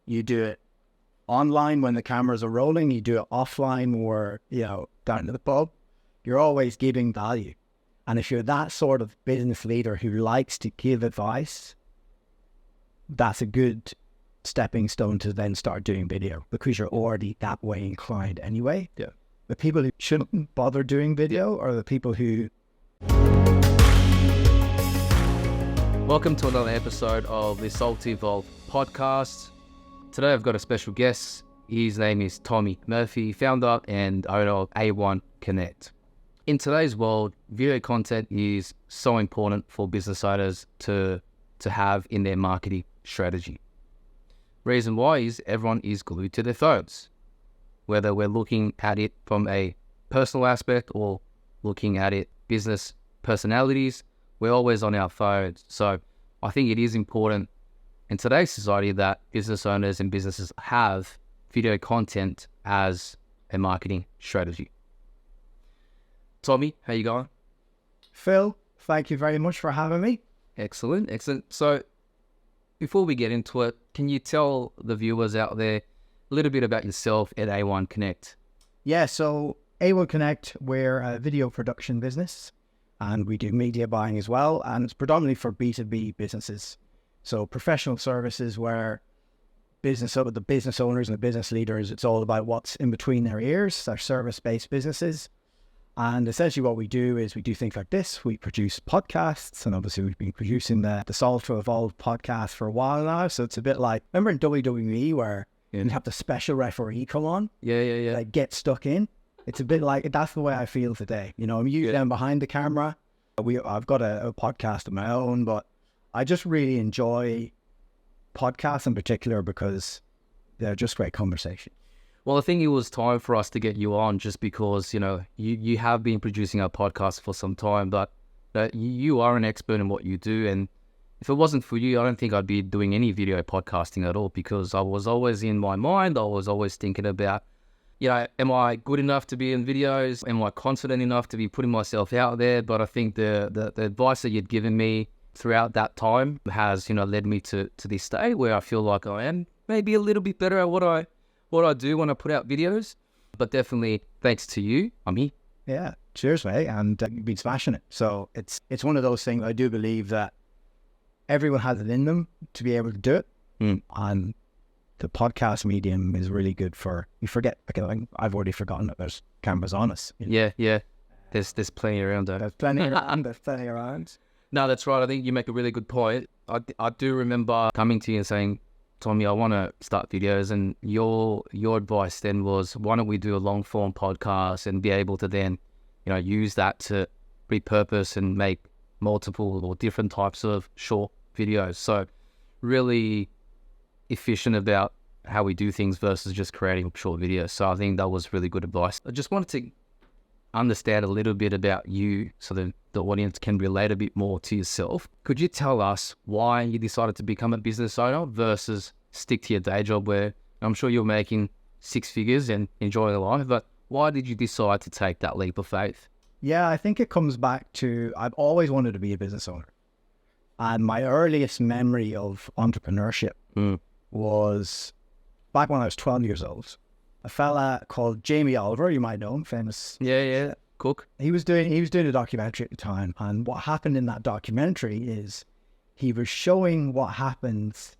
You do it online when the cameras are rolling. You do it offline or, down to the pub. You're always giving value. And if you're that sort of business leader who likes to give advice, that's a good stepping stone to then start doing video, because you're already that way inclined anyway. Yeah. The people who shouldn't bother doing video are the people who... Welcome to another episode of the Soul to Evolve podcast. Today I've got a special guest. His name is Tommy Murphy, founder and owner of A1 Connect. In today's world, video content is so important for business owners to have in their marketing strategy. Reason why is everyone is glued to their phones. Whether we're looking at it from a personal aspect or looking at it business personalities, we're always on our phones. So I think it is important in today's society that business owners and businesses have video content as a marketing strategy. Tommy, how you going? Phil, thank you very much for having me. Excellent. So before we get into it, can you tell the viewers out there a little bit about yourself at A1 Connect? Yeah, so A1 Connect, we're a video production business and we do media buying as well. And it's predominantly for B2B businesses. So professional services where the business owners and the business leaders, it's all about what's in between their ears. They're service-based businesses. And essentially what we do is we do things like this. We produce podcasts, and obviously we've been producing the Soul to Evolve podcast for a while now. So it's a bit like, remember in WWE where you have the special referee come on? Yeah. Like get stuck in. It's a bit like, that's the way I feel today. I'm usually down behind the camera. I've got a podcast of my own, but I just really enjoy podcasts in particular because they're just great conversation. Well, I think it was time for us to get you on just because, you have been producing our podcast for some time, but you are an expert in what you do. And if it wasn't for you, I don't think I'd be doing any video podcasting at all, because I was always in my mind. I was always thinking about, am I good enough to be in videos? Am I confident enough to be putting myself out there? But I think the advice that you'd given me throughout that time has, led me to this state where I feel like I am maybe a little bit better at what I do when I put out videos. But definitely thanks to you, I'm here. Yeah, cheers, mate. And you've been smashing it. So it's one of those things. I do believe that everyone has it in them to be able to do it. And the podcast medium is really good for, you forget, I've already forgotten that there's cameras on us. Yeah. There's plenty around though. There's plenty around. No, that's right. I think you make a really good point. I do remember coming to you and saying, Tommy, I want to start videos, and your advice then was, why don't we do a long form podcast and be able to then, use that to repurpose and make multiple or different types of short videos. So really efficient about how we do things versus just creating short videos. So I think that was really good advice. I just wanted to understand a little bit about you so that the audience can relate a bit more to yourself. Could you tell us why you decided to become a business owner versus stick to your day job, where I'm sure you're making six figures and enjoying life, but why did you decide to take that leap of faith? Yeah, I think it comes back to, I've always wanted to be a business owner. And my earliest memory of entrepreneurship was back when I was 12 years old. A fella called Jamie Oliver, you might know him, famous. Yeah, cook. He was doing a documentary at the time, and what happened in that documentary is he was showing what happens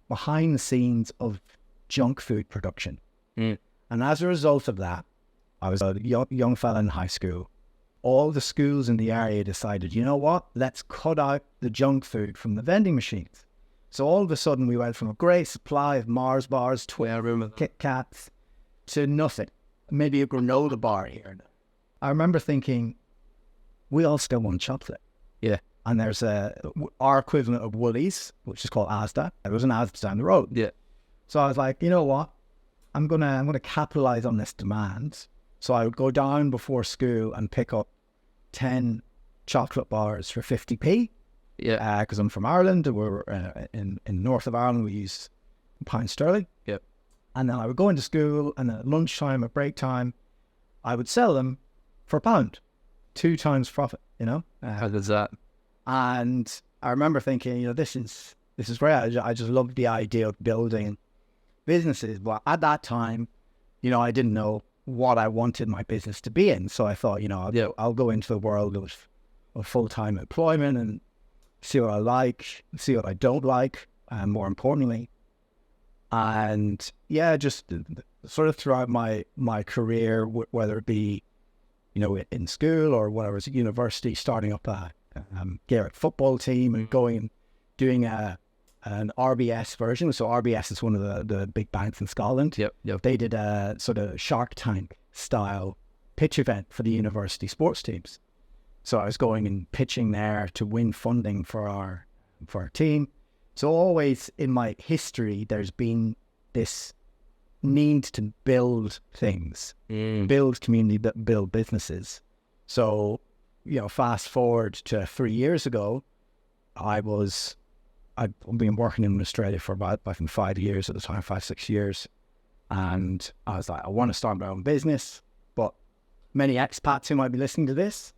behind the scenes of junk food production. And as a result of that, I was a young fella in high school. All the schools in the area decided, you know what, let's cut out the junk food from the vending machines. So all of a sudden we went from a great supply of Mars bars, Kit Kats, to nothing. Maybe a granola bar here and there. I remember thinking, we all still want chocolate. Yeah. And there's our equivalent of Woolies, which is called Asda. There was an Asda down the road. Yeah. So I was like, you know what? I'm gonna capitalize on this demand. So I would go down before school and pick up 10 chocolate bars for 50p. Yeah. Because I'm from Ireland. We're in north of Ireland. We use pound sterling. Yep. And then I would go into school, and at lunchtime, at break time, I would sell them for £1, 2 times profit. How does that? And I remember thinking, this is great. I just love the idea of building businesses. But at that time, I didn't know what I wanted my business to be in. So I thought, I'll go into the world of full-time employment and see what I like, see what I don't like, and more importantly. And yeah, just sort of throughout my career, whether it be, in school or when I was at university, starting up a Garrett football team and going and doing an RBS version. So RBS is one of the big banks in Scotland. Yep. They did a sort of Shark Tank style pitch event for the university sports teams. So I was going and pitching there to win funding for our team. So always in my history, there's been this need to build things, build community, build businesses. So, fast forward to 3 years ago, I've been working in Australia for about, I think, 5 years at the time, 5-6 years. And I was like, I want to start my own business. But many expats who might be listening to this,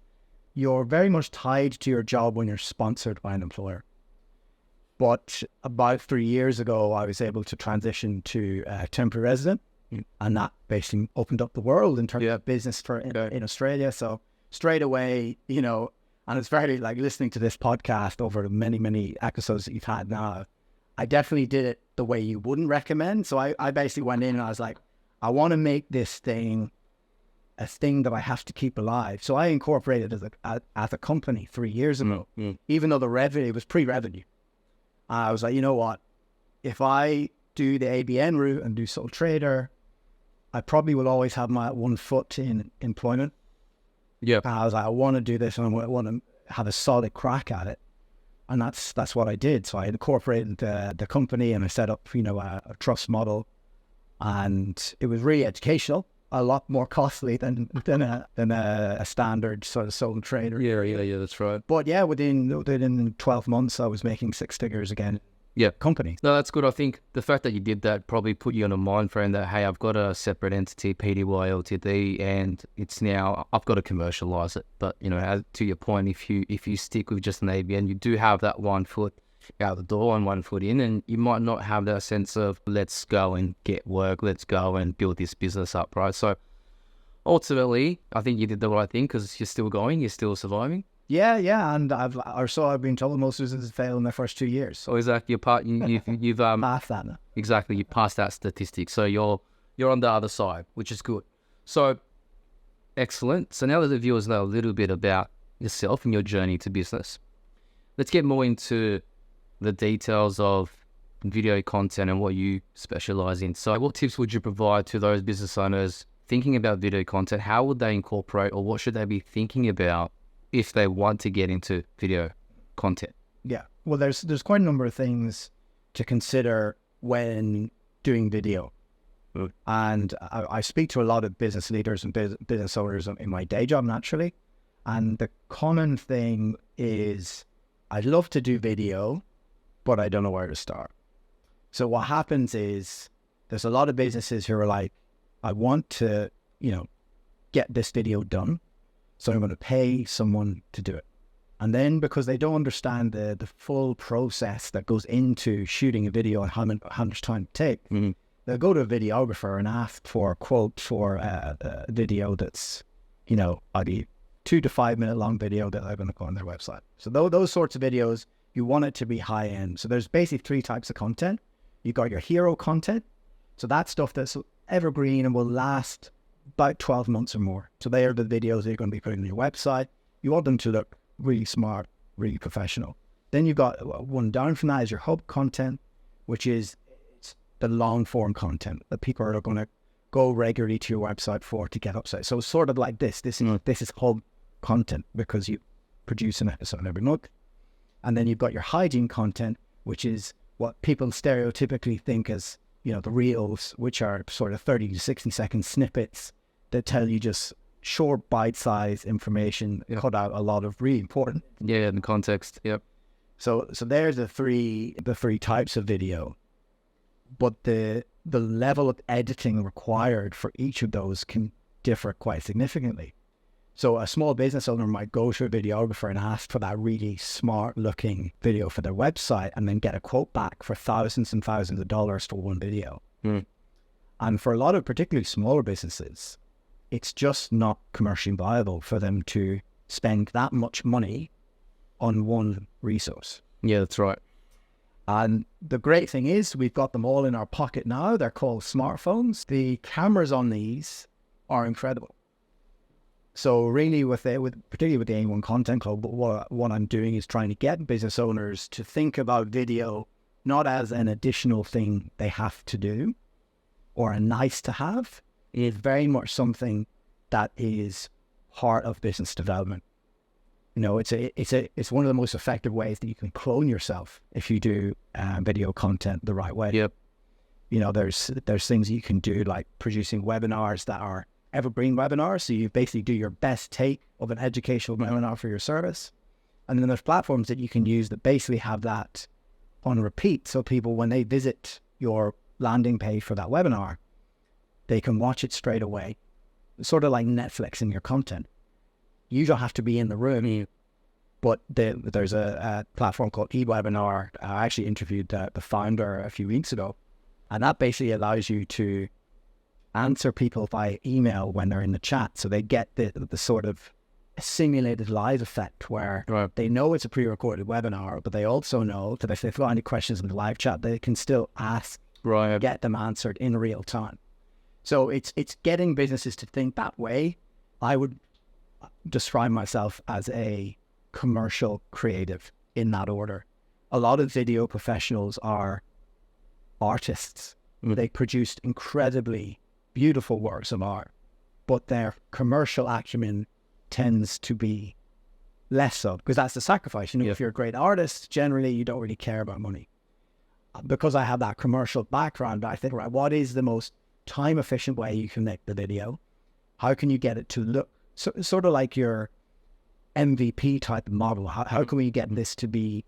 you're very much tied to your job when you're sponsored by an employer. But about 3 years ago, I was able to transition to temporary resident, and that basically opened up the world in terms of business in Australia. So straight away, and it's very like listening to this podcast over the many, many episodes that you've had now, I definitely did it the way you wouldn't recommend. So I basically went in and I was like, I want to make this thing a thing that I have to keep alive. So I incorporated as a company 3 years ago, even though the revenue was pre-revenue. I was like, you know what? If I do the ABN route and do sole trader, I probably will always have my one foot in employment. Yeah. I was like, I want to do this and I want to have a solid crack at it. And that's what I did. So I incorporated the company and I set up, a trust model. And it was really educational, a lot more costly than a standard sort of sole trader. Yeah, that's right. But yeah, within 12 months, I was making 6 figures again. Yeah. Company. No, that's good. I think the fact that you did that probably put you on a mind frame that, hey, I've got a separate entity, PDY Ltd, and it's now, I've got to commercialize it. But, to your point, if you stick with just an ABN, you do have that 1 foot out the door and 1 foot in, and you might not have that sense of let's go and get work, let's go and build this business up, right? So ultimately, I think you did the right thing because you're still going, you're still surviving. Yeah, and I've been told most businesses fail in their first 2 years. So exactly, you've passed that now. Exactly, you passed that statistic, so you're on the other side, which is good. So excellent. So now that the viewers know a little bit about yourself and your journey to business, let's get more into the details of video content and what you specialize in. So what tips would you provide to those business owners thinking about video content? How would they incorporate, or what should they be thinking about if they want to get into video content? Yeah, well, there's quite a number of things to consider when doing video. And I speak to a lot of business leaders and business owners in my day job naturally. And the common thing is, I'd love to do video, but I don't know where to start. So what happens is there's a lot of businesses who are like, I want to, get this video done. So I'm going to pay someone to do it. And then because they don't understand the full process that goes into shooting a video and how much time it takes, they'll go to a videographer and ask for a quote for a video that's, maybe 2 to 5 minute long video that they're going to go on their website. So those sorts of videos, you want it to be high end. So there's basically 3 types of content. You've got your hero content. So that's stuff that's evergreen and will last about 12 months or more. So they are the videos that you're going to be putting on your website. You want them to look really smart, really professional. Then you've got one down from that is your hub content, which is the long form content that people are going to go regularly to your website to get upside. So it's sort of like this is hub content because you produce an episode every month. And then you've got your hygiene content, which is what people stereotypically think as, the reels, which are sort of 30 to 60 second snippets that tell you just short bite-sized information, cut out a lot of really important. Yeah, in the context. Yep. So there's the three types of video. But the level of editing required for each of those can differ quite significantly. So a small business owner might go to a videographer and ask for that really smart looking video for their website and then get a quote back for thousands and thousands of dollars for one video. And for a lot of particularly smaller businesses, it's just not commercially viable for them to spend that much money on one resource. Yeah, that's right. And the great thing is we've got them all in our pocket now. They're called smartphones. The cameras on these are incredible. So really particularly with the A1 Content Club, what I'm doing is trying to get business owners to think about video not as an additional thing they have to do or a nice to have. It's very much something that is part of business development. You know, it's one of the most effective ways that you can clone yourself if you do video content the right way. Yep. You know, there's things you can do like producing webinars that are evergreen webinars. So you basically do your best take of an educational webinar for your service. And then there's platforms that you can use that basically have that on repeat. So people, when they visit your landing page for that webinar, they can watch it straight away. It's sort of like Netflixing your content. You don't have to be in the room, but there's a platform called eWebinar. I actually interviewed the founder a few weeks ago, and that basically allows you to answer people via email when they're in the chat. So they get the sort of simulated live effect where they know it's a pre-recorded webinar, but they also know that if they've got any questions in the live chat, they can still ask, get them answered in real time. So it's getting businesses to think that way. I would describe myself as a commercial creative in that order. A lot of video professionals are artists. They produced incredibly beautiful works of art, but their commercial acumen tends to be less so, because that's the sacrifice. You know, if you're a great artist, generally you don't really care about money. Because I have that commercial background, I think, right, what is the most time efficient way you can make the video? How can you get it to look sort of like your MVP type of model? How can we get this to be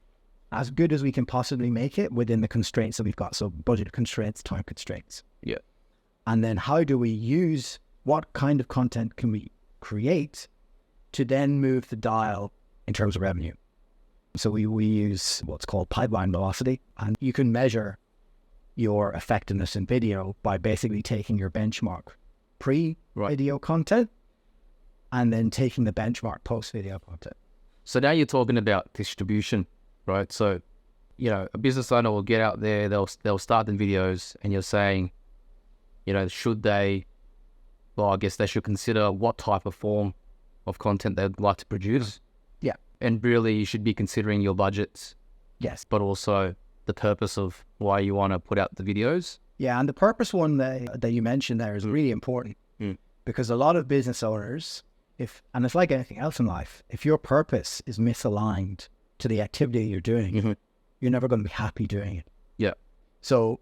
as good as we can possibly make it within the constraints that we've got? So budget constraints, time constraints. Yeah. And then how do we use, what kind of content can we create to then move the dial in terms of revenue? So we use what's called pipeline velocity, and you can measure your effectiveness in video by basically taking your benchmark pre-video content and then taking the benchmark post-video content. So now you're talking about distribution, right? So, you know, a business owner will get out there, they'll start the videos, and you're saying, you know, should they, well, I guess they should consider what type of form of content they'd like to produce. Yeah. And really you should be considering your budgets. Yes. But also the purpose of why you want to put out the videos. Yeah, and the purpose one that you mentioned there is really important because a lot of business owners, and it's like anything else in life, if your purpose is misaligned to the activity you're doing, you're never going to be happy doing it. Yeah. So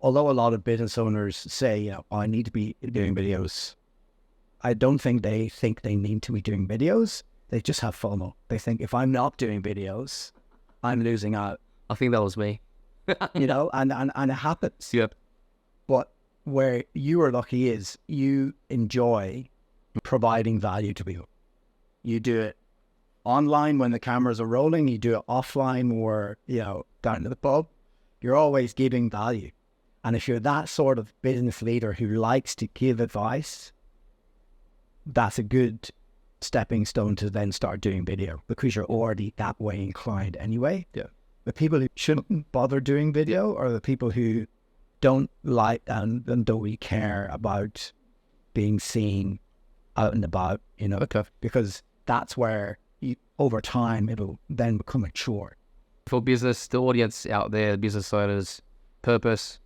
although a lot of business owners say, you know, I need to be doing videos, I don't think they need to be doing videos. They just have FOMO. They think if I'm not doing videos, I'm losing out. I think that was me. You know, and it happens. Yep. But where you are lucky is you enjoy providing value to people. You do it online when the cameras are rolling. You do it offline or, you know, down to the pub. You're always giving value. And if you're that sort of business leader who likes to give advice, that's a good stepping stone to then start doing video because you're already that way inclined anyway. Yeah. The people who shouldn't bother doing video are the people who don't like and don't really care about being seen out and about, you know, because that's where over time it'll then become a chore. For business, the audience out there, business owners, purpose,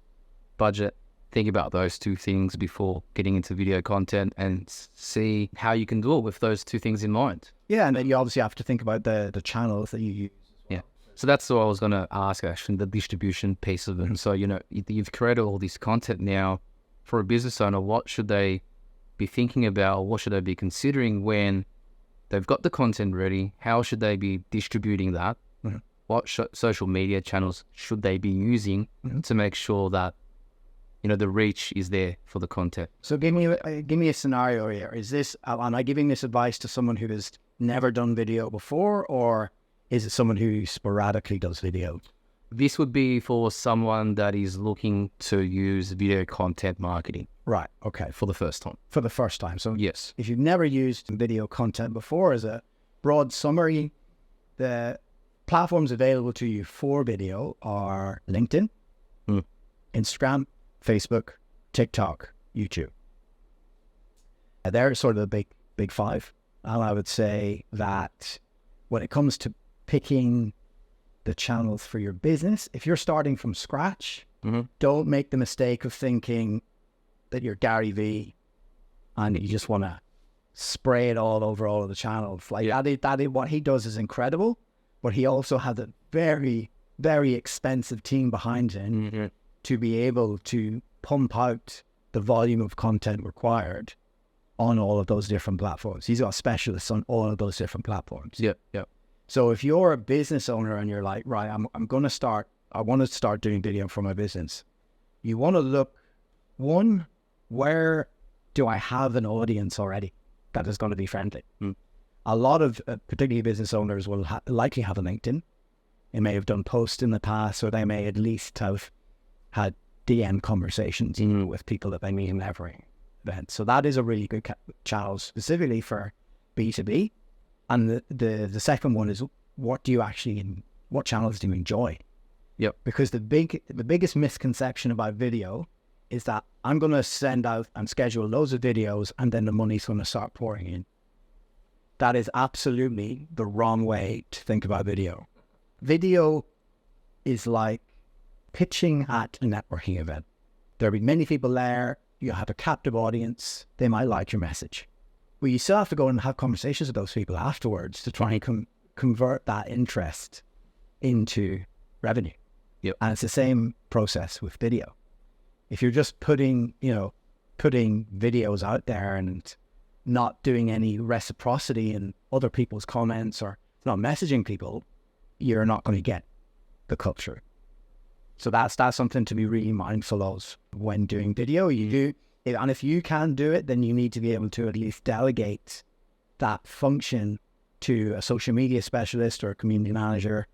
budget, think about those two things before getting into video content and see how you can do it with those two things in mind. Yeah, and then you obviously have to think about the channels that you use. Yeah. So that's what I was going to ask, actually, the distribution piece of it. So, you know, you've created all this content now. For a business owner, what should they be thinking about? What should they be considering when they've got the content ready? How should they be distributing that? What social media channels should they be using to make sure that, you know, the reach is there for the content? So give me a scenario here. Is this, am I giving this advice to someone who has never done video before, or is it someone who sporadically does video? this would be for someone that is looking to use video content marketing. Right. Okay. For the first time. For the first time. So yes, if you've never used video content before, as a broad summary, the platforms available to you for video are LinkedIn, Instagram, Facebook, TikTok, YouTube. They're sort of the big five. And I would say that when it comes to picking the channels for your business, if you're starting from scratch, don't make the mistake of thinking that you're Gary Vee and you just want to spray it all over all of the channels. Like what he does is incredible, but he also has a very, very expensive team behind him to be able to pump out the volume of content required on all of those different platforms. He's got specialists on all of those different platforms. Yeah. So if you're a business owner and you're like, right, I want to start doing video for my business, you want to look, one, where do I have an audience already that is going to be friendly? A lot of particularly business owners will likely have a LinkedIn. They may have done posts in the past, or they may at least have had DM conversations with people that they meet in every event. So that is a really good channel specifically for B2B. And the second one is, what channels do you enjoy? Yep. Because the biggest misconception about video is that I'm going to send out and schedule loads of videos and then the money's going to start pouring in. That is absolutely the wrong way to think about video. Video is like pitching at a networking event. There'll be many people there. You have a captive audience. They might like your message. But you still have to go and have conversations with those people afterwards to try and convert that interest into revenue. Yep. And it's the same process with video. If you're just putting videos out there and not doing any reciprocity in other people's comments or not messaging people, you're not going to get the culture. So that's something to be really mindful of when doing video. And if you can do it, then you need to be able to at least delegate that function to a social media specialist or a community manager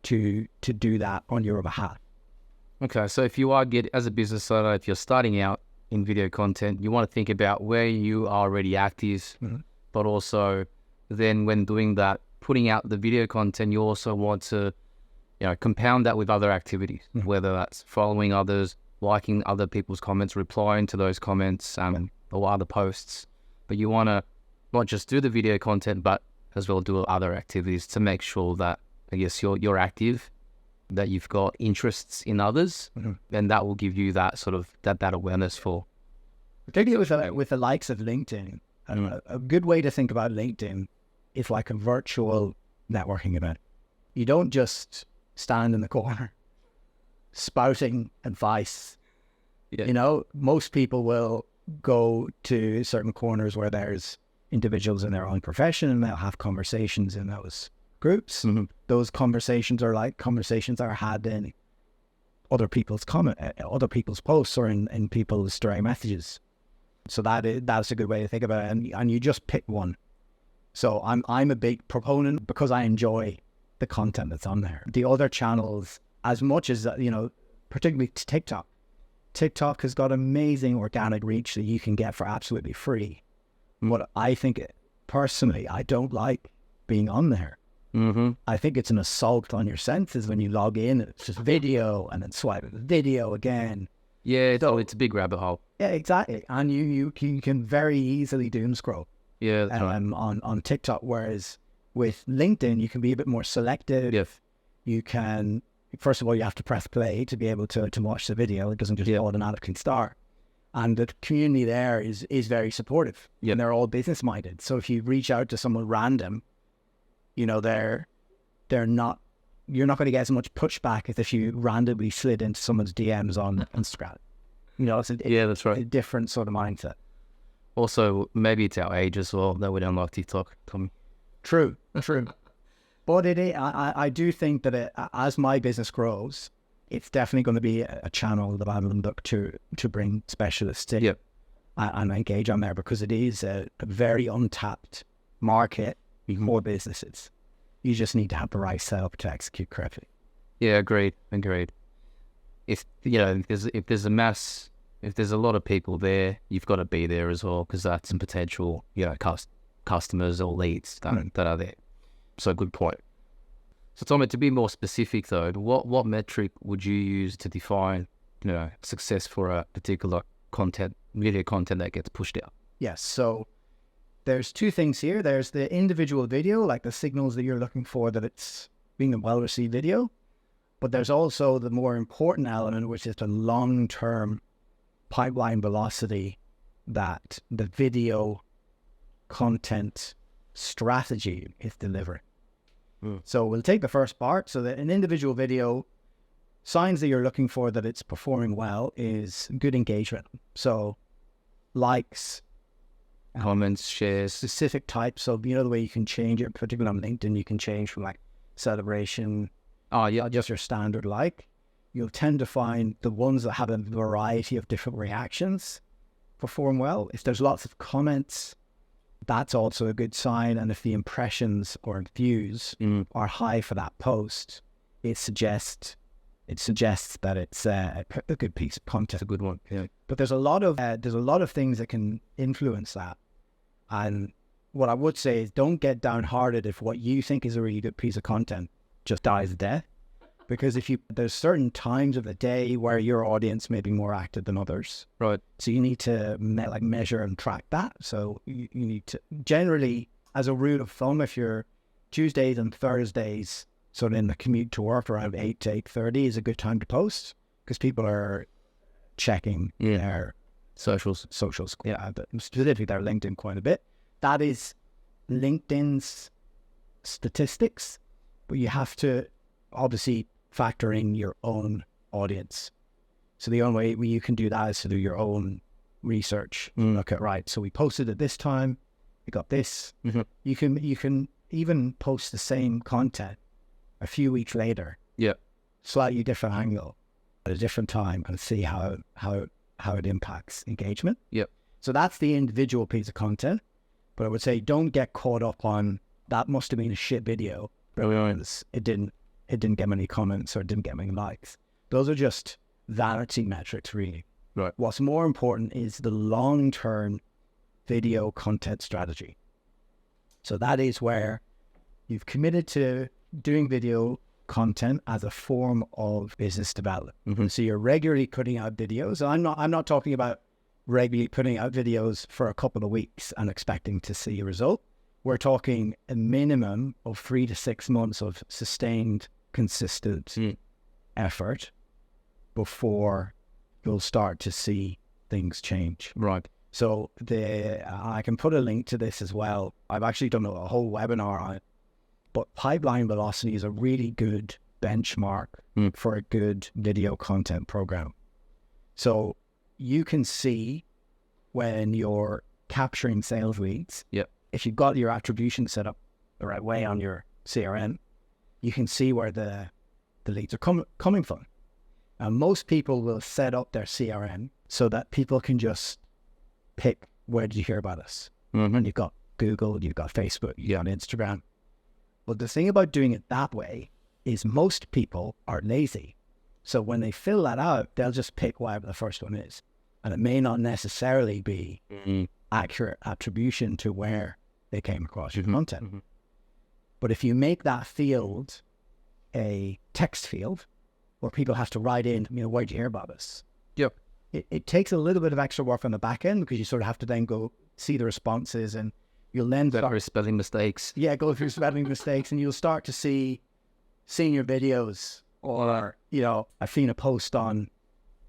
to do that on your behalf. Okay, so if you are as a business owner, if you're starting out in video content, you want to think about where you are already active, but also then when doing that, putting out the video content, you also want to, compound that with other activities, whether that's following others, liking other people's comments, replying to those comments, or other posts. But you want to not just do the video content, but as well do other activities to make sure that, I guess, you're active, that you've got interests in others, and that will give you that sort of that awareness for. Particularly with the likes of LinkedIn, a good way to think about LinkedIn is like a virtual networking event. You don't just stand in the corner spouting advice. Yeah. Most people will go to certain corners where there's individuals in their own profession and they'll have conversations in those groups. Those conversations are like conversations that are had in other people's other people's posts or in people's direct messages. So that's a good way to think about it. And you just pick one. So I'm a big proponent because I enjoy the content that's on there. The other channels, as much as particularly TikTok. TikTok has got amazing organic reach that you can get for absolutely free. What I think, personally, I don't like being on there. I think it's an assault on your senses when you log in. It's just video and then swipe video again. Yeah, it's a big rabbit hole. Yeah, exactly. And you can very easily doom scroll. Yeah, that's right. On TikTok, whereas with LinkedIn, you can be a bit more selective. Yes. You can, first of all, you have to press play to be able to watch the video. It doesn't just automatically start. And the community there is very supportive. Yep. And they're all business minded. So if you reach out to someone random, they're not, you're not going to get as much pushback as if you randomly slid into someone's DMs on Instagram. That's right. A different sort of mindset. Also, maybe it's our age as well that we don't like TikTok, Tommy. True. But I do think that as my business grows, it's definitely going to be a channel that I will look to bring specialists in and engage on there, because it is a very untapped market for businesses. You just need to have the right setup to execute correctly. Yeah, agreed. If if there's a lot of people there, you've got to be there as well, because that's some potential customers or leads that are there. So good point. So Tommy, to be more specific though, what metric would you use to define success for a particular video content that gets pushed out? Yes. So there's two things here. There's the individual video, like the signals that you're looking for that it's being a well-received video. But there's also the more important element, which is the long-term pipeline velocity that the video content strategy is delivering. So we'll take the first part. So that an individual video, signs that you're looking for that it's performing well is good engagement. So likes, comments, shares, specific types. So the way you can change it, particularly on LinkedIn, you can change from like celebration, just your standard like. You'll tend to find the ones that have a variety of different reactions perform well. If there's lots of comments, that's also a good sign. And if the impressions or views are high for that post, it suggests that it's a good piece of content. a good one. Yeah. But there's a lot of things that can influence that. And what I would say is, don't get downhearted if what you think is a really good piece of content just dies a death. Because there's certain times of the day where your audience may be more active than others. Right. So you need to measure and track that. So you need to, generally, as a rule of thumb, if you're Tuesdays and Thursdays, sort of in the commute to work around 8 to 8:30 is a good time to post, because people are checking their socials, specifically their LinkedIn quite a bit. That is LinkedIn's statistics, but you have to obviously factor in your own audience. So the only way you can do that is to do your own research. Look at, right, so we posted at this time, we got this. You can even post the same content a few weeks later, slightly different angle at a different time, and see how it impacts engagement. So that's the individual piece of content. But I would say, don't get caught up on that must have been a shit video because it didn't get many comments or it didn't get many likes. Those are just vanity metrics, really. Right. What's more important is the long-term video content strategy. So that is where you've committed to doing video content as a form of business development. So you're regularly putting out videos. I'm not talking about regularly putting out videos for a couple of weeks and expecting to see a result. We're talking a minimum of 3 to 6 months of sustained, consistent effort before you'll start to see things change. Right. So I can put a link to this as well. I've actually done a whole webinar on it. But pipeline velocity is a really good benchmark for a good video content program. So you can see when you're capturing sales leads, if you've got your attribution set up the right way on your CRM, you can see where the leads are coming from. And most people will set up their CRM so that people can just pick, where did you hear about us? And you've got Google, you've got Facebook, you've got Instagram. But the thing about doing it that way is most people are lazy. So when they fill that out, they'll just pick whatever the first one is. And it may not necessarily be accurate attribution to where they came across your content. But if you make that field a text field where people have to write in, where did you hear about us? It takes a little bit of extra work on the back end, because you sort of have to then go see the responses, and you'll then start spelling mistakes. Go through spelling mistakes, and you'll start to see senior videos, or I've seen a post on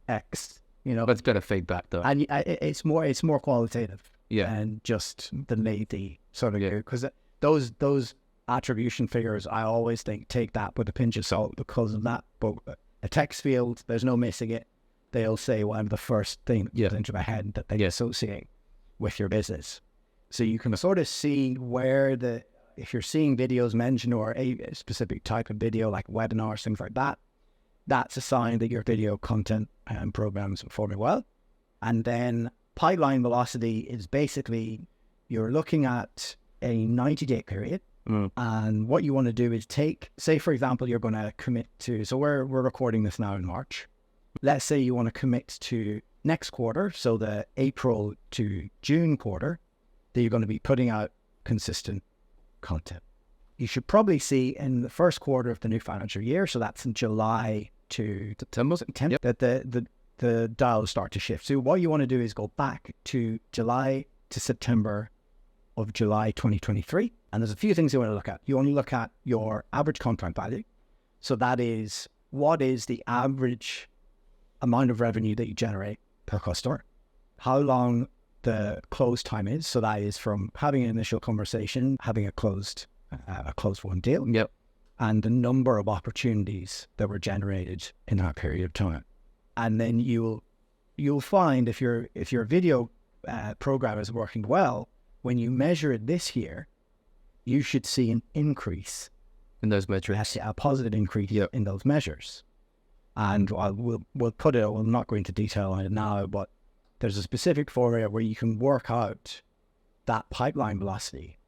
X. That's better feedback though, and it's more qualitative. And just the lazy sort of because those attribution figures, I always think, take that with a pinch of salt because of that. But a text field, there's no missing it. They'll say whatever the first thing that comes into my head that they associate with your business. So you can sort of see where if you're seeing videos mentioned, or a specific type of video like webinars, things like that, that's a sign that your video content and programs are performing well. And then pipeline velocity is basically, you're looking at a 90-day period. And what you want to do is say, for example, you're going to commit to, so we're recording this now in March. Let's say you want to commit to next quarter, so the April to June quarter, that you're going to be putting out consistent content. You should probably see in the first quarter of the new financial year, so that's in July to September, yep, that the dials start to shift. So what you want to do is go back to July to September of July 2023. And there's a few things you want to look at. You want to look at your average contract value. So that is, what is the average amount of revenue that you generate per customer? How long the close time is. So that is from having an initial conversation, having a closed won deal. Yep. And the number of opportunities that were generated in that period of time. And then you'll find if your video program is working well, when you measure it this year, you should see an increase in those metrics. A positive increase, yep, in those measures. And we'll put it, we'll not go into detail on it now, but there's a specific formula where you can work out that pipeline velocity.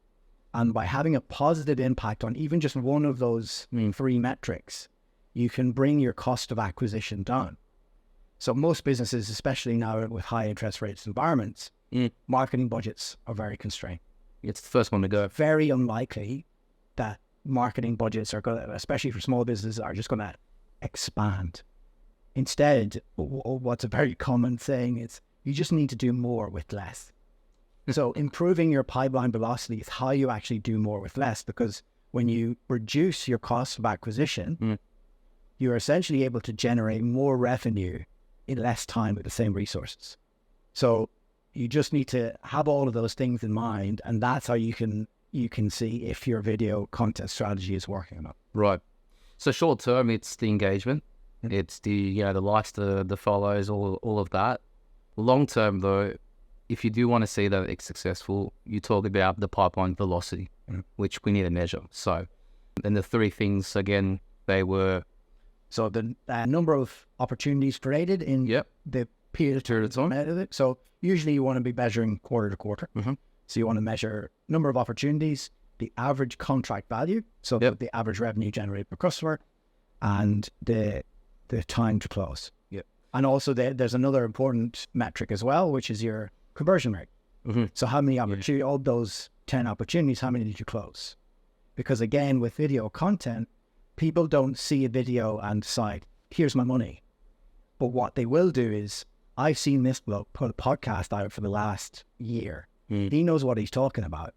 And by having a positive impact on even just one of those three metrics, you can bring your cost of acquisition down. So most businesses, especially now with high interest rates environments, marketing budgets are very constrained. It's the first one to go. Very unlikely that marketing budgets are going to, especially for small businesses, are just going to expand. Instead, what's a very common saying is you just need to do more with less. So improving your pipeline velocity is how you actually do more with less, because when you reduce your cost of acquisition, you're essentially able to generate more revenue in less time with the same resources. So you just need to have all of those things in mind, and that's how you can see if your video content strategy is working or not. Right. So short term, it's the engagement, it's the the likes, the follows, all of that. Long term, though, if you do want to see that it's successful, you talk about the pipeline velocity, which we need to measure. So, and the three things again, they were, so the number of opportunities created in the period of time. So usually you want to be measuring quarter to quarter. So you want to measure number of opportunities, the average contract value, so the average revenue generated per customer, and the time to close. And also there's another important metric as well, which is your conversion rate. So how many opportunities, all those 10 opportunities, how many did you close? Because again, with video content, people don't see a video and decide, here's my money. But what they will do is, I've seen this bloke put a podcast out for the last year. He knows what he's talking about.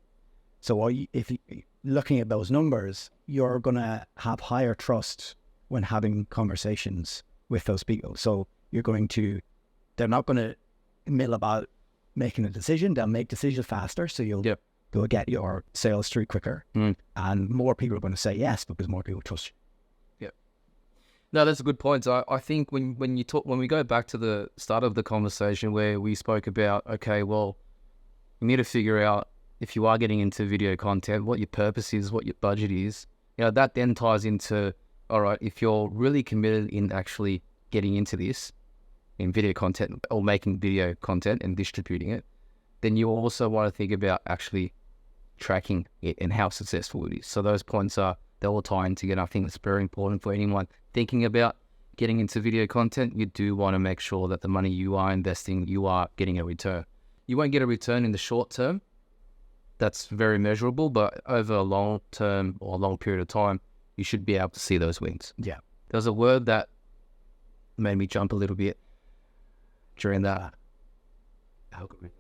So if you're looking at those numbers, you're going to have higher trust when having conversations with those people. So they're not going to mill about making a decision. They'll make decisions faster. So you'll get your sales through quicker. And more people are going to say yes because more people trust you. No, that's a good point. I think when we go back to the start of the conversation where we spoke about, okay, well, you need to figure out if you are getting into video content, what your purpose is, what your budget is. That then ties into, all right, if you're really committed in actually getting into this, in video content or making video content and distributing it, then you also want to think about actually tracking it and how successful it is. So those points they all tie in together. I think it's very important for anyone thinking about getting into video content. You do want to make sure that the money you are investing, you are getting a return. You won't get a return in the short term. That's very measurable, but over a long term or a long period of time, you should be able to see those wins. Yeah. There's a word that made me jump a little bit during that. Algorithm.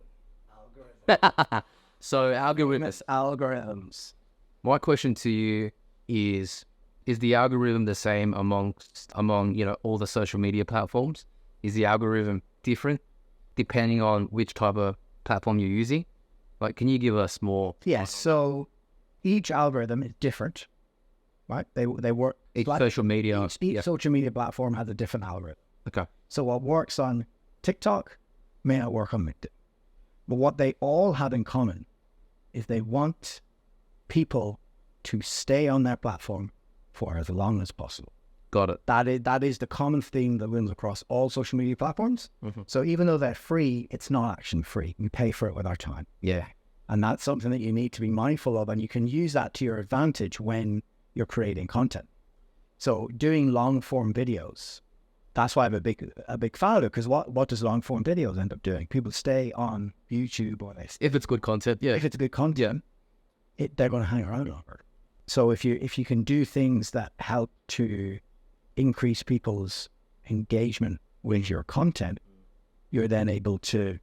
So algorithms. My question to you is the algorithm the same among all the social media platforms? Is the algorithm different depending on which type of platform you're using? Like, can you give us more? Yes. So each algorithm is different, right? They work. Each social media. Each social media platform has a different algorithm. Okay. So what works on TikTok may not work on LinkedIn. But what they all have in common is they want people to stay on their platform for as long as possible. Got it. That is the common theme that runs across all social media platforms. So even though they're free, it's not actually free. We pay for it with our time. Yeah. And that's something that you need to be mindful of, and you can use that to your advantage when you're creating content. So doing long form videos, that's why I'm a big fan of it, because what does long form videos end up doing? People stay on YouTube or if it's good content, yeah. If it's good content, they're going to hang around longer. So if you can do things that help to increase people's engagement with your content, you're then able to,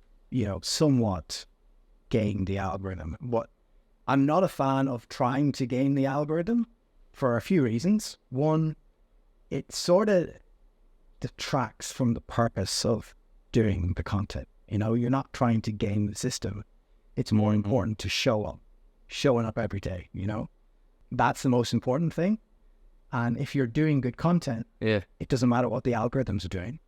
somewhat gain the algorithm. I'm not a fan of trying to gain the algorithm for a few reasons. One, it sort of detracts from the purpose of doing the content. You're not trying to game the system. It's more important to showing up every day, That's the most important thing. And if you're doing good content, it doesn't matter what the algorithms are doing.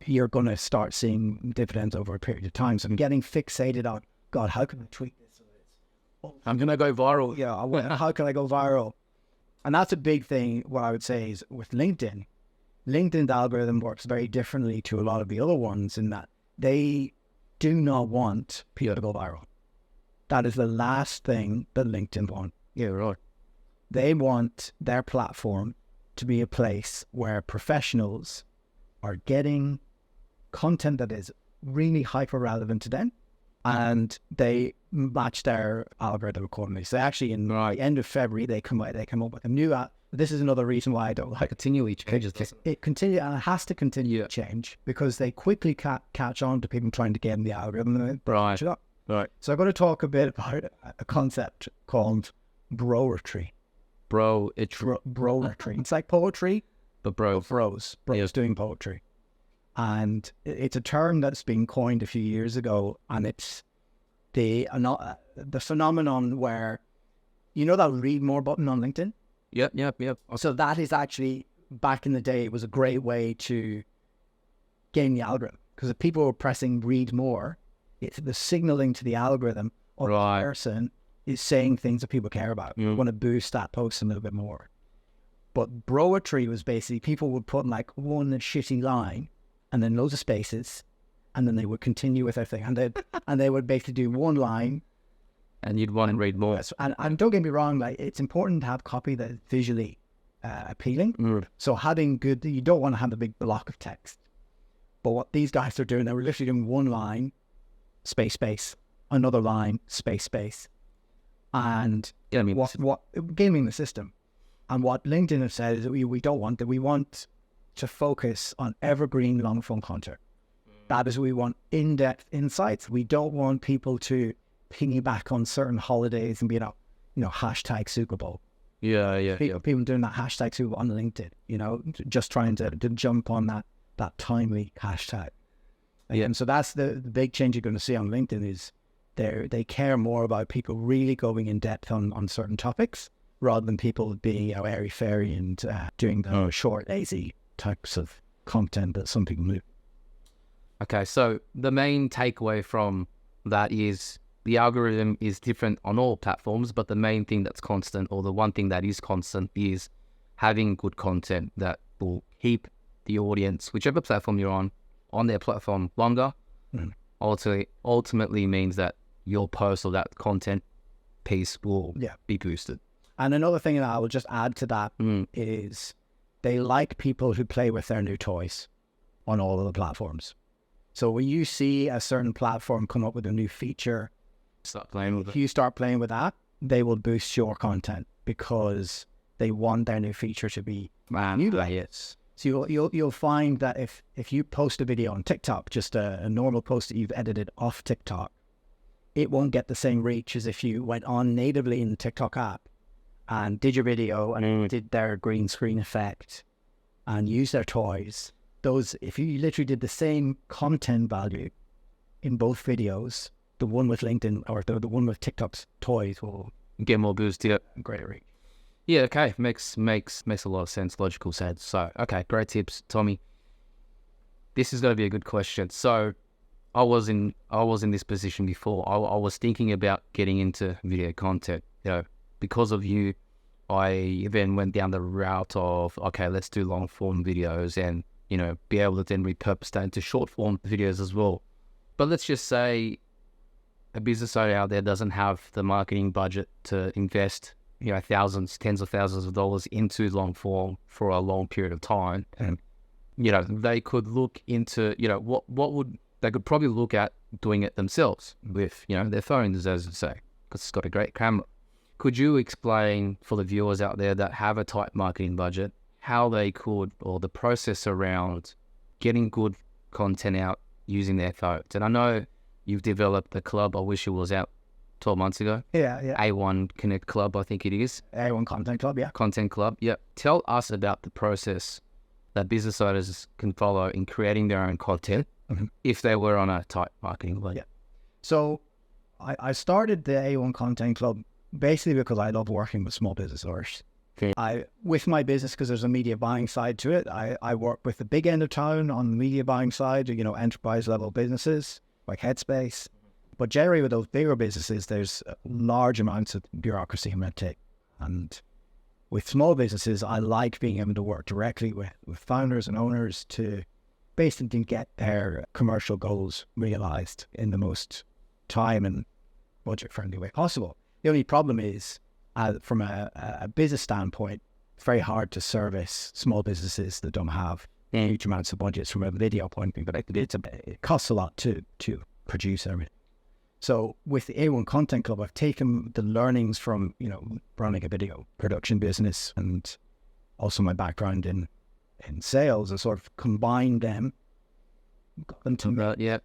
You're going to start seeing dividends over a period of time. So I'm getting fixated on, God, how can I tweak this? I'm going to go viral. Yeah, how can I go viral? And that's a big thing, what I would say is with LinkedIn. LinkedIn's algorithm works very differently to a lot of the other ones in that they do not want people to go viral. That is the last thing that LinkedIn want. Yeah, right. They want their platform to be a place where professionals are getting content that is really hyper relevant to them, and they match their algorithm accordingly. So actually in the end of February, they come up with a new app. This is another reason why I don't like it. Continually changes. It has to continue to change, because they quickly catch on to people trying to get in the algorithm. Right. So I'm going to talk a bit about a concept called broetry. Broetry. It's like poetry, but bros doing poetry. And it's a term that's been coined a few years ago, and it's the phenomenon where, that read more button on LinkedIn? Yep. So that is actually, back in the day, it was a great way to gain the algorithm, because if people were pressing read more, it's the signaling to the algorithm or the person is saying things that people care about. You want to boost that post a little bit more. But broetry was basically people would put like one shitty line and then loads of spaces, and then they would continue with their thing, and they would basically do one line, and you'd want to read more. And don't get me wrong, like, it's important to have copy that is visually appealing. So having you don't want to have a big block of text. But what these guys are doing, they were literally doing one line, space, another line, space, and gaming the system. And what LinkedIn have said is that we don't want that. We want to focus on evergreen long form content. That is, we want in-depth insights. We don't want people to piggyback on certain holidays and be hashtag Super Bowl. Yeah. People doing that hashtag Super Bowl on LinkedIn, just trying to jump on that timely hashtag. And so that's the big change you're going to see on LinkedIn is they care more about people really going in depth on certain topics, rather than people being airy-fairy and doing the short, lazy types of content that some people do. Okay, so the main takeaway from that is the algorithm is different on all platforms, but the main thing that's constant, or the one thing that is constant, is having good content that will keep the audience, whichever platform you're on their platform longer. Ultimately means that your post or that content piece will be boosted. And another thing that I will just add to that is they like people who play with their new toys on all of the platforms. So when you see a certain platform come up with a new feature, if you start playing with that, they will boost your content because they want their new feature to be utilized. So you'll find that if you post a video on TikTok, just a normal post that you've edited off TikTok, it won't get the same reach as if you went on natively in the TikTok app and did your video and did their green screen effect and used their toys. If you literally did the same content value in both videos, the one with LinkedIn or the one with TikTok's toys will get more boost. Yeah, greater reach. Yeah, okay, makes a lot of sense, logical sense. So, okay, great tips, Tommy. This is going to be a good question. So, I was in this position before. I was thinking about getting into video content. Because of you, I then went down the route of let's do long form videos and be able to then repurpose that into short form videos as well. But let's just say a business owner out there doesn't have the marketing budget to invest, thousands, tens of thousands of dollars into long form for a long period of time, and they could look into, they could probably look at doing it themselves with, their phones, as you say, because it's got a great camera. Could you explain for the viewers out there that have a tight marketing budget, how they could, or the process around getting good content out using their phones? And I know you've developed a club. I wish it was out 12 months ago. Yeah. A1 Connect Club, I think it is. A1 Content Club, yeah. Content Club, yeah. Tell us about the process that business owners can follow in creating their own content if they were on a tight marketing budget. Yeah. So I started the A1 Content Club basically because I love working with small business owners. Okay. With my business, because there's a media buying side to it, I work with the big end of town on the media buying side, enterprise level businesses like Headspace. But generally with those bigger businesses, there's large amounts of bureaucracy and red tape. And with small businesses, I like being able to work directly with founders and owners to basically get their commercial goals realized in the most time and budget-friendly way possible. The only problem is, from a business standpoint, it's very hard to service small businesses that don't have huge amounts of budgets from a video point of view, but it costs a lot to produce everything. So with the A1 Content Club, I've taken the learnings from, running a video production business and also my background in sales, and sort of combined them, got them to yeah.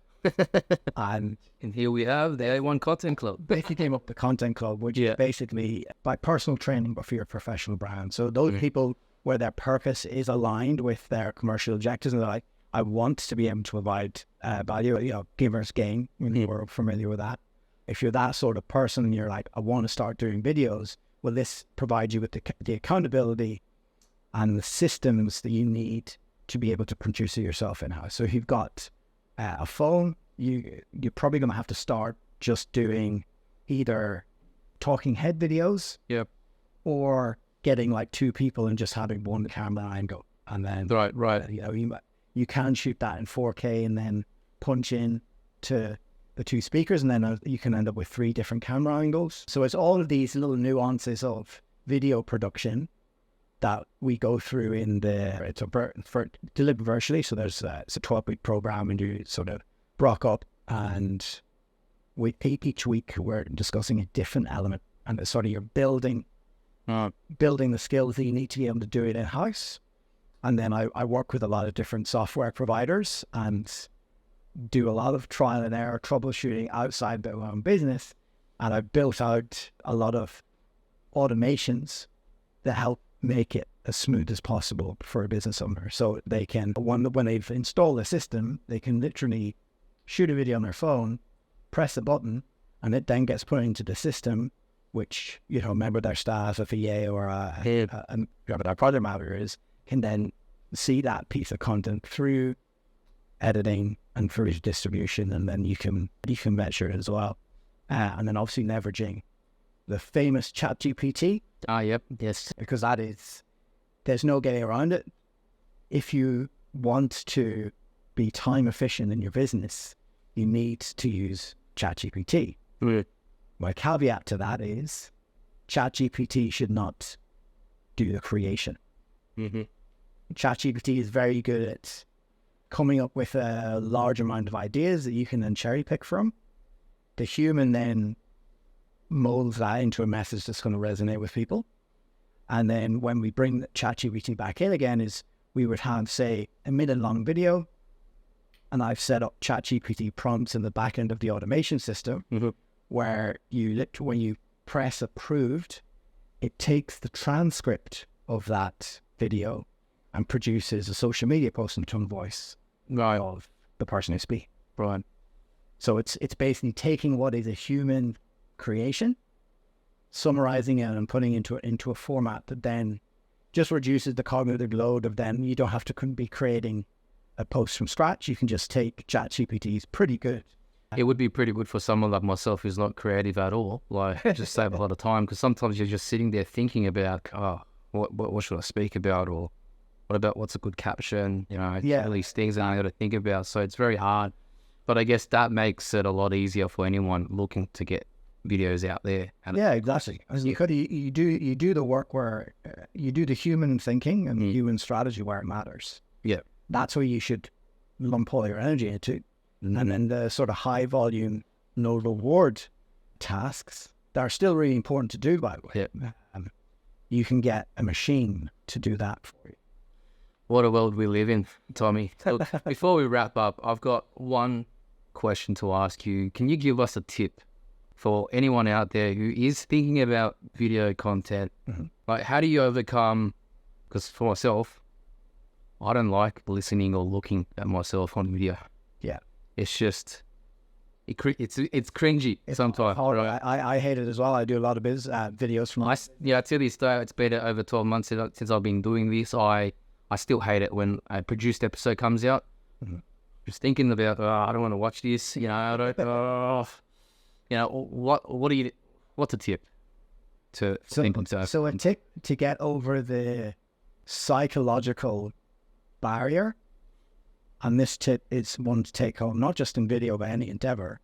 and here we have the A1 Content Club. basically came up with the Content Club, which is basically by personal training, but for your professional brand. So those people where their purpose is aligned with their commercial objectives, and they're like, I want to be able to provide value, givers gain, we're familiar with that. If you're that sort of person and you're like, I want to start doing videos, well, this provides you with the accountability and the systems that you need to be able to produce it yourself in-house. So if you've got a phone, you're probably going to have to start just doing either talking head videos, or getting like two people and just having one camera angle, and then right. You can shoot that in 4K and then punch in to the two speakers, and then you can end up with 3 different camera angles. So it's all of these little nuances of video production that we go through it's delivered virtually. So there's it's a 12-week program, and you sort of rock up, and each week we're discussing a different element, and it's sort of you're building the skills that you need to be able to do it in-house. And then I work with a lot of different software providers and do a lot of trial and error troubleshooting outside their own business. And I've built out a lot of automations that help make it as smooth as possible for a business owner. So they can, when they've installed a system, they can literally shoot a video on their phone, press a button, and it then gets put into the system, which, a member of their staff, a VA or whoever their project manager is, can then see that piece of content through editing and through distribution, and then you can measure it as well. And then obviously leveraging the famous ChatGPT. Yes. Because there's no getting around it. If you want to be time efficient in your business, you need to use ChatGPT. My caveat to that is ChatGPT should not do the creation. ChatGPT is very good at coming up with a large amount of ideas that you can then cherry pick from. The human then molds that into a message that's going to resonate with people. And then when we bring ChatGPT back in again, is we would have, say, a minute-long video, and I've set up ChatGPT prompts in the back end of the automation system, where when you press approved, it takes the transcript of that video and produces a social media post in tone of voice of the person who speaks. Right. So it's basically taking what is a human creation, summarizing it and putting it into a format that then just reduces the cognitive load of then you don't have to be creating a post from scratch. You can just take ChatGPT's pretty good. It would be pretty good for someone like myself who's not creative at all. Like, just save a lot of time, because sometimes you're just sitting there thinking about, what should I speak about, or what about what's a good caption? All these things that I got to think about. So it's very hard. But I guess that makes it a lot easier for anyone looking to get videos out there. And yeah, exactly. You do the work where you do the human thinking and the human strategy where it matters. Yeah. That's where you should lump all your energy into. And then the sort of high volume, no reward tasks that are still really important to do, by the way. Yeah. You can get a machine to do that for you. What a world we live in, Tommy. Look, before we wrap up, I've got one question to ask you. Can you give us a tip for anyone out there who is thinking about video content? Like, how do you overcome, because for myself, I don't like listening or looking at myself on video. Yeah. It's just, it's cringy sometimes. Right? I hate it as well. I do a lot of videos from to this day, it's been over 12 months since I've been doing this. I still hate it when a produced episode comes out. Just thinking about, I don't want to watch this. I don't. What's a tip to think about? So a tip to get over the psychological barrier, and this tip is one to take home, not just in video but any endeavor.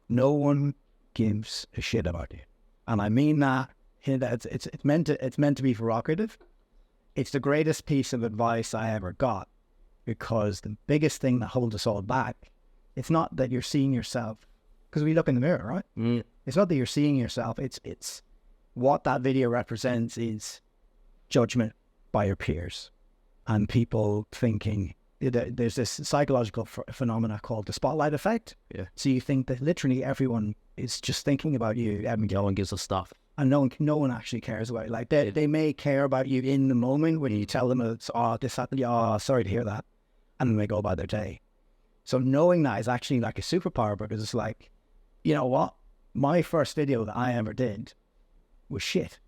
No one gives a shit about you, and I mean that. It's meant to be provocative. It's the greatest piece of advice I ever got, because the biggest thing that holds us all back, it's not that you're seeing yourself, because we look in the mirror, right? It's not that you're seeing yourself. It's what that video represents is judgment by your peers and people thinking. There's this psychological phenomena called the spotlight effect. Yeah. So you think that literally everyone is just thinking about you. No one gives a stuff. And no one actually cares about it. Like they may care about you in the moment when you tell them it's this happened. Sorry to hear that, and then they go about their day. So knowing that is actually like a superpower, because it's like, you know what, my first video that I ever did was shit,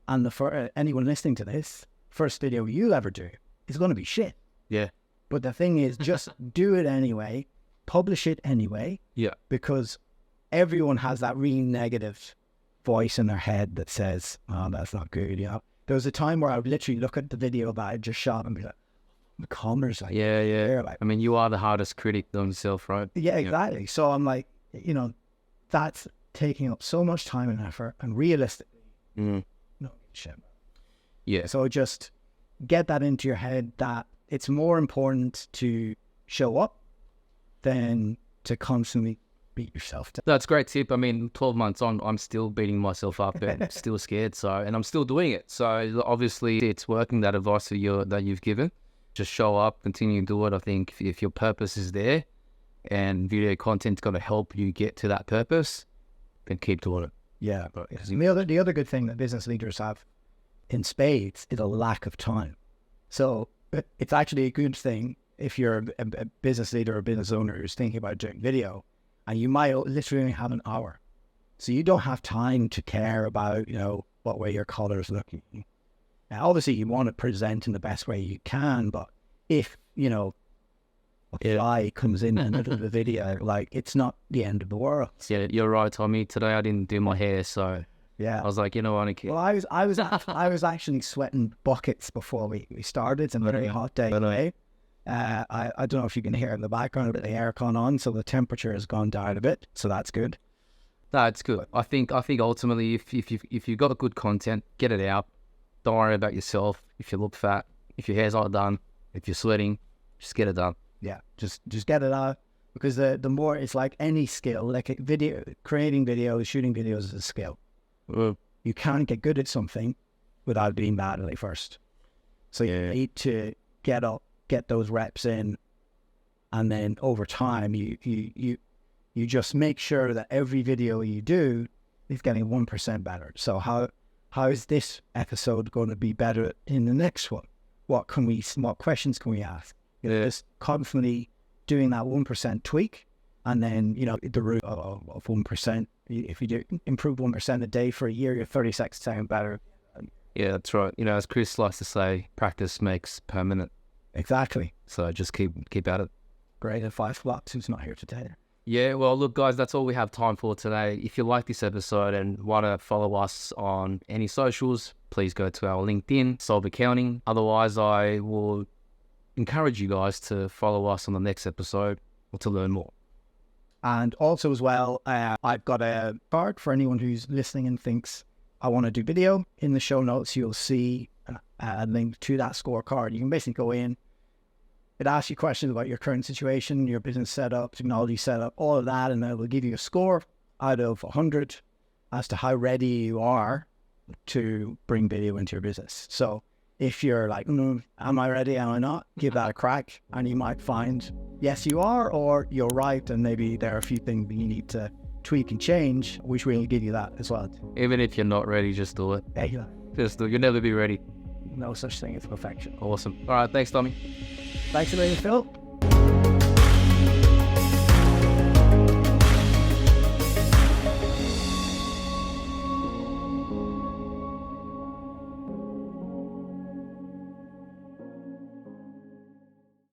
and for anyone listening to this, first video you'll ever do is going to be shit. Yeah. But the thing is, just do it anyway, publish it anyway. Yeah. Because everyone has that really negative voice in their head that says, "Oh, that's not good." There was a time where I would literally look at the video that I just shot and be like, "The comments, like, yeah." Like, I mean, you are the hardest critic on yourself, right? Yeah, exactly. So I'm like, that's taking up so much time and effort, and realistically, no shit. Yeah. So just get that into your head that it's more important to show up than to constantly beat yourself down. That's a great tip. I mean, 12 months on, I'm still beating myself up and still scared. And I'm still doing it. So obviously it's working, that advice that you've given. Just show up, continue to do it. I think if your purpose is there and video content's going to help you get to that purpose, then keep doing it. Yeah. But the other good thing that business leaders have in spades is a lack of time. So it's actually a good thing if you're a business leader or a business owner who's thinking about doing video, and you might literally only have an hour. So you don't have time to care about, what way your color is looking. Now, obviously, you want to present in the best way you can, but if, a fly comes in the middle of the video, like, it's not the end of the world. Yeah, you're right, Tommy. Today I didn't do my hair, so yeah, I was like, I don't care. Well, I was actually sweating buckets before we started. It's a very hot day today. I don't know if you can hear in the background, but the aircon on, so the temperature has gone down a bit, so that's good. No, it's good. I think ultimately, if you've got good content, get it out. Don't worry about yourself. If you look fat, if your hair's not done, if you're sweating, just get it done. Yeah, just get it out, because the more, it's like any skill, like creating videos, shooting videos is a skill. You can't get good at something without being bad at it first. So you need to get up, get those reps in, and then over time you just make sure that every video you do is getting 1% better. So how is this episode going to be better in the next one? What questions can we ask? Just constantly doing that 1% tweak, and then the root of 1%. If you do improve 1% a day for a year, you're 36 times better. Yeah, that's right. As Chris likes to say, practice makes permanent. Exactly. So just keep at it. Great. And 5 flops who's not here today. Yeah, well, look, guys, that's all we have time for today. If you like this episode and want to follow us on any socials, please go to our LinkedIn, Solve Accounting. Otherwise, I will encourage you guys to follow us on the next episode or to learn more. And also as well, I've got a card for anyone who's listening and thinks, I want to do video. In the show notes, you'll see a link to that scorecard. You can basically go in. It asks you questions about your current situation, your business setup, technology setup, all of that, and it will give you a score out of 100 as to how ready you are to bring video into your business. So if you're like, am I ready? Am I not? Give that a crack, and you might find, yes, you are, or you're right, and maybe there are a few things that you need to tweak and change, which will give you that as well. Even if you're not ready, just do it. Yeah. Just do it. You'll never be ready. No such thing as perfection. Awesome. All right. Thanks, Tommy. Thanks a million, Phil.